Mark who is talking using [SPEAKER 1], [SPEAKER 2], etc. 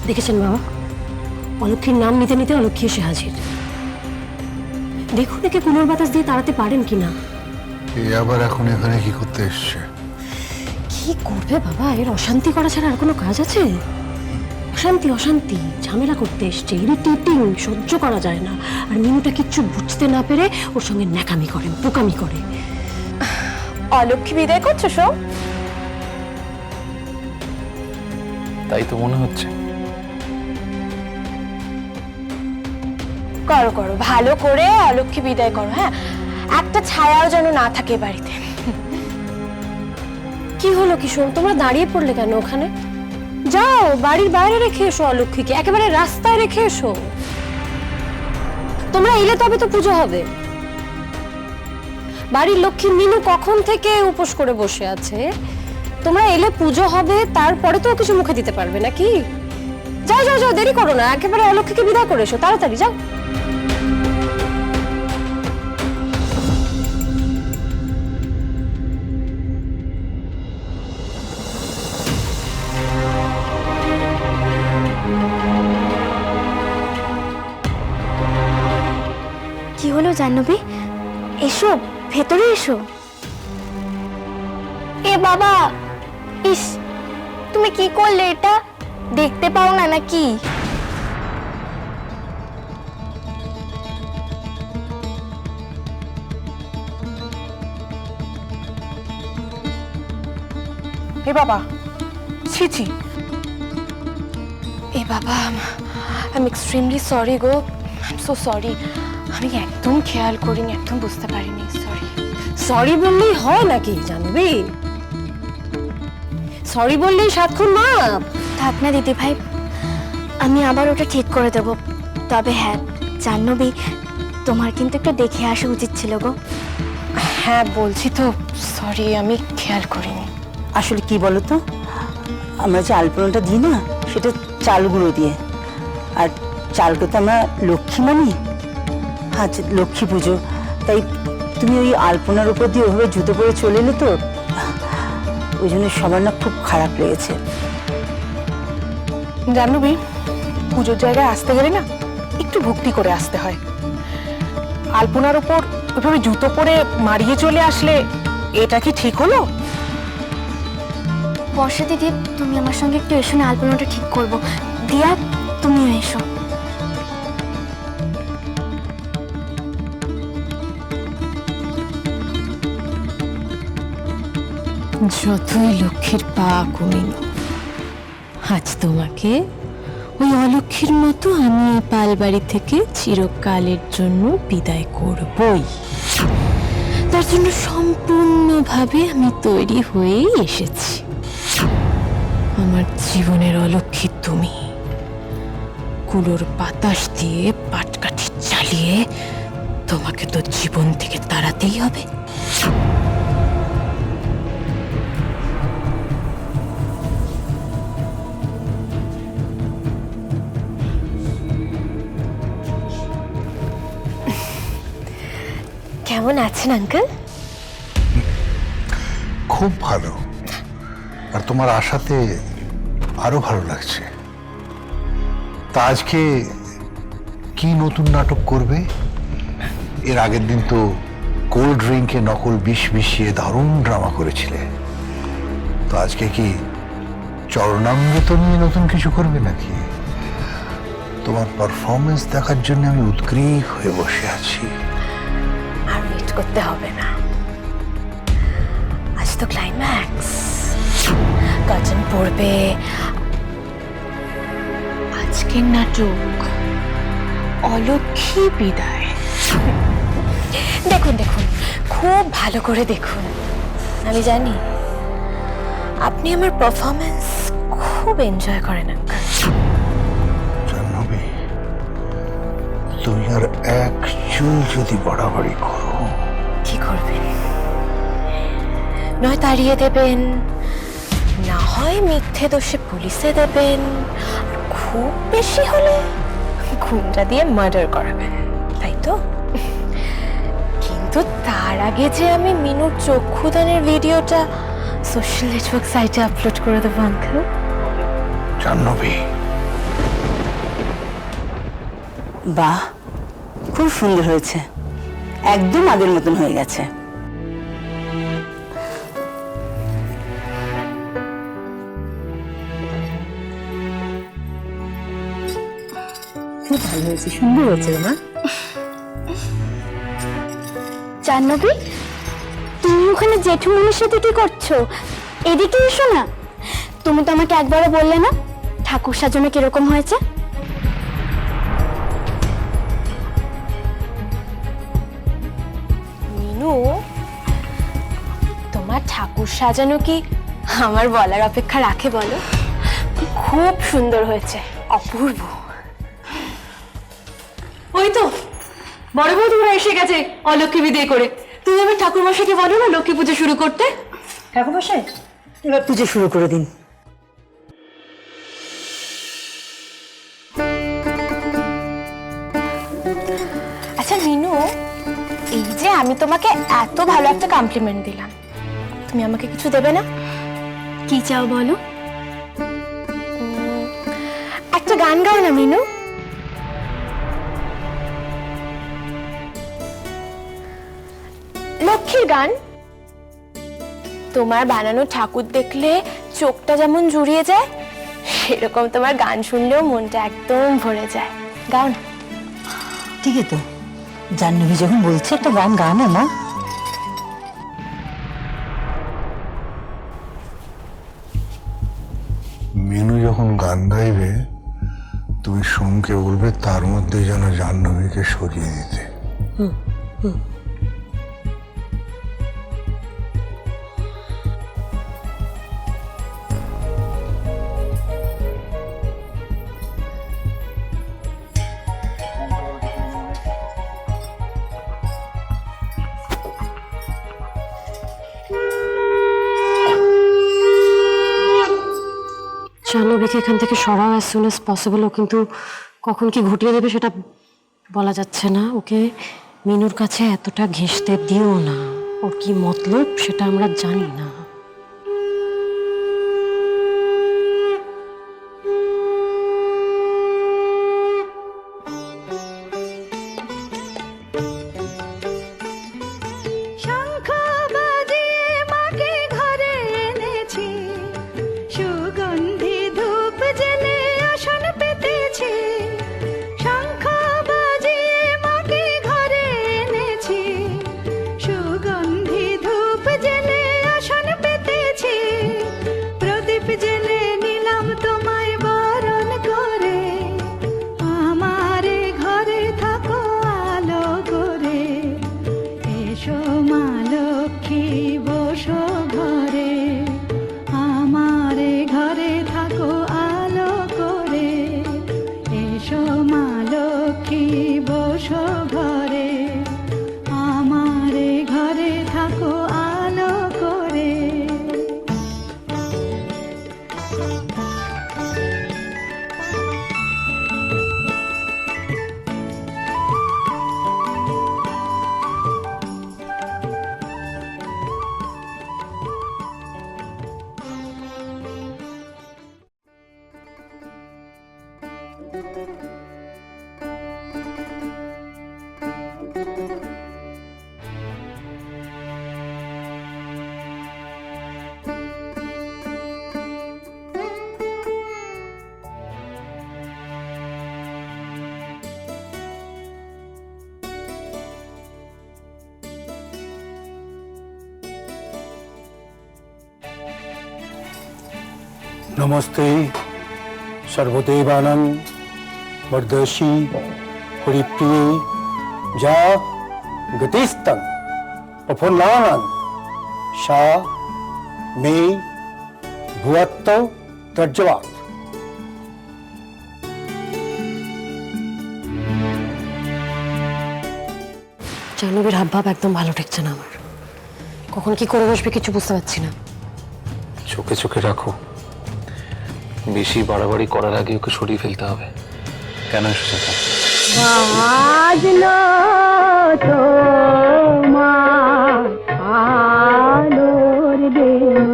[SPEAKER 1] দেখেছেন বাবা, অলক্ষীর নাম নিতে নিতে অলক্ষী এসে হাজির। দেখুন একে কুলোর বাতাস দিয়ে তাড়াতে পারেন কিনা।
[SPEAKER 2] এই আবার এখন এখানে কি করতে এসছে?
[SPEAKER 1] কি করবে বাবা, এর অশান্তি করা ছাড়া আর কোনো কাজ আছে? অশান্তি অশান্তি ঝামেলা করতে এসছে, ইরিটেটিং, সহ্য করা যায় না। আর মিনুটা কিচ্ছু বুঝতে না পেরে ওর সঙ্গে ন্যাকামি করে, বোকামি করে।
[SPEAKER 3] অলক্ষী বিদায় করছো সব?
[SPEAKER 4] তাই তো মনে হচ্ছে।
[SPEAKER 3] করো করো, ভালো করে অলক্ষী বিদায় করো। হ্যাঁ, একটা ছায়াও যেন না থাকে বাড়িতে।
[SPEAKER 1] কি হলো কিশোর, তোমরা দাঁড়িয়ে পড়লে কেন ওখানে? যাও বাড়ির বাইরে রেখে এসো অলক্ষীকে, একেবারে রাস্তায় রেখে এসো। তোমরা এলে তবে তো পুজো হবে। বাড়ির লক্ষ্মী মিনু কখন থেকে উপোস করে বসে আছে, তোমরা এলে পুজো হবে, তারপরে তো কিছু মুখে দিতে পারবে নাকি? যাও যাও যাও, দেরি করো না, একেবারে অলক্ষীকে বিদায় করে এসো, তাড়াতাড়ি যাও।
[SPEAKER 5] কি হলো জাহ্নবী? এসো, ভেতরে এসো। এ বাবা, ইস, তুমি কি করলে? এটা দেখতে পাও না নাকি?
[SPEAKER 3] এ বাবা, ছি ছি। এ বাবা, I am extremely sorry go, I am so sorry. আমি একদম খেয়াল করিনি, একদম বুঝতে পারিনি, সরি।
[SPEAKER 1] সরি বললেই হয় নাকি জানবি? সরি বললেই 7 খুন মাপ?
[SPEAKER 5] থাক না দিদি ভাই, আমি আবার ওটা ঠিক করে দেব। তবে হ্যাঁ জাহ্নবী, তোমার কিন্তু একটু দেখে আসা উচিত ছিল গো।
[SPEAKER 3] হ্যাঁ বলছি তো, সরি, আমি খেয়াল করিনি।
[SPEAKER 6] আসলে কি বলতো, আমরা যে আলপনাটা দিই না, সেটা চাল গুঁড়ো দিয়ে। আর চালকে তো আমরা লক্ষ্মী মানি, আচ্ছা লক্ষ্মী পুজো, তাই তুমি ওই আলপনার উপর দিয়ে ওভাবে জুতো পরে চলে এলে তো, ওই জন্য সবার না খুব খারাপ লেগেছে।
[SPEAKER 3] জাহ্নবী, পুজোর জায়গায় আসতে গেলে না একটু ভক্তি করে আসতে হয়। আলপনার উপর ওইভাবে জুতো পরে মারিয়ে চলে আসলে এটা কি ঠিক হলো?
[SPEAKER 5] বর্ষা দিদি, তুমি আমার সঙ্গে একটু এসো না, আলপনাটা ঠিক করবো। দিয়া, তুমিও এসো।
[SPEAKER 1] যতই লক্ষ্মীর পা কমিনো, আজ তোমাকে ওই অলক্ষ্মীর মতো আমি এই পালবাড়ি থেকে চিরকালের জন্য বিদায় করবই। তার জন্য সম্পূর্ণভাবে আমি তৈরি হয়েই এসেছি। আমার জীবনের অলক্ষ্মী তুমি, কুলোর বাতাস দিয়ে পাটকাঠি চালিয়ে তোমাকে তো জীবন থেকে তাড়াতেই হবে।
[SPEAKER 3] কেমন আছেন আঙ্কেল?
[SPEAKER 2] খুব ভালো, আর তোমার আশাতে আরো ভালো লাগছে। তা আজকে কি নতুন নাটক করবে? এর আগের দিন তো কোল্ড ড্রিঙ্কে নকল বিষ মিশিয়ে দারুণ ড্রামা করেছিলে। তো আজকে কি চরণামৃত নিয়ে নতুন কিছু করবে নাকি? তোমার পারফরমেন্স দেখার জন্য আমি উদ্গ্রীব হয়ে বসে আছি।
[SPEAKER 3] আর ওয়েট করতে হবে না, আজ তো ক্লাইম্যাক্স, কার্টেন পড়বে। আজকের নাটক অলক্ষী বিদায়। দেখুন দেখুন, খুব ভালো করে দেখুন। আমি জানি আপনি আমার পারফরমেন্স খুব এনজয় করেন আঙ্কেল।
[SPEAKER 2] জাহ্নবী, তুমি আর এক চুল যদি বাড়াবাড়ি করো।
[SPEAKER 3] কি করবেন? নয় তাড়িয়ে দেবেন, না হয় মিথ্যে দোষে পুলিশে দেবেন, আর খুব বেশি হলে খুনটা দিয়ে মার্ডার করাবেন, তাই তো? কিন্তু তার আগে যে আমি মিনুর চক্ষুদানের ভিডিওটা সোশ্যাল নেটওয়ার্ক সাইটে আপলোড করে দেবো আঙ্কেল।
[SPEAKER 2] জাহ্নবী,
[SPEAKER 6] বাহ, খুব সুন্দর হয়েছে, একদম আগের মতন হয়ে গেছে। খুব ভালো হয়েছে, সুন্দর হয়েছে মা।
[SPEAKER 5] জাহ্নবী, তুমি ওখানে জেঠুমনির সাথে কি করছো? এদিকে এসো না। তুমি তো আমাকে একবারও বললে না ঠাকুর সাজানো কিরকম হয়েছে।
[SPEAKER 3] মিনু, তোমার ঠাকুর সাজানো কি আমার বলার অপেক্ষা রাখে বলো? খুব সুন্দর হয়েছে, অপূর্ব।
[SPEAKER 1] ওই তো বড় বৌদিরা এসে গেছে অলক্ষ্মী বিদায় করে। তুমি আমার ঠাকুর মশাইকে বলো না লক্ষ্মী পুজো শুরু করতে।
[SPEAKER 6] ঠাকুর মশাই, এবার পুজো শুরু করে দিন।
[SPEAKER 3] আচ্ছা মিনু, এই যে আমি তোমাকে এত ভালো একটা কমপ্লিমেন্ট দিলাম, তুমি আমাকে কিছু দেবে না?
[SPEAKER 5] কি চাও বলো?
[SPEAKER 3] একটা গান গাও না মিনু। লক্ষ্মীর গান। তোমার বানানো ঠাকুর দেখলে চোখটা যেমন জুড়িয়ে যায়, সেরকম তোমার গান শুনলেও মনটা একদম ভরে যায়। গাও না।
[SPEAKER 6] ঠিক আছে তো, জাহ্নবী যখন বলছে একটা গান গা না মা।
[SPEAKER 2] মিনু যখন গান গাইবে তুমি সোমকে বলবে তার মধ্যে যেন জাহ্নবীকে সরিয়ে দিতে।
[SPEAKER 1] জাহ্নবীকে এখান থেকে সরাও অ্যাজ সুন অ্যাজ পসিবল। ও কিন্তু কখন কি ঘটিয়ে দেবে সেটা বলা যাচ্ছে না। ওকে মিনুর কাছে এতটা ঘেঁষতে দিও না। ওর কি মতলব সেটা আমরা জানি না।
[SPEAKER 7] नमस्ते सर्वदेवानं वर्दशी हरिप्रिये जा गतिस्तं प्रफुल्लानं सा मे भुवत्त तर्जवात्।
[SPEAKER 1] জাহ্নবীর হাবভাব একদম ভালো ঠেকছে না আমার। কখন কি করে বসবে কিছু বুঝতে পারছি না।
[SPEAKER 4] চোখে চোখে রাখো, বেশি বাড়াবাড়ি করার আগে ওকে সরিয়ে ফেলতে হবে। কেন এসেছে?
[SPEAKER 5] বাজলো তোমার আলোর বেল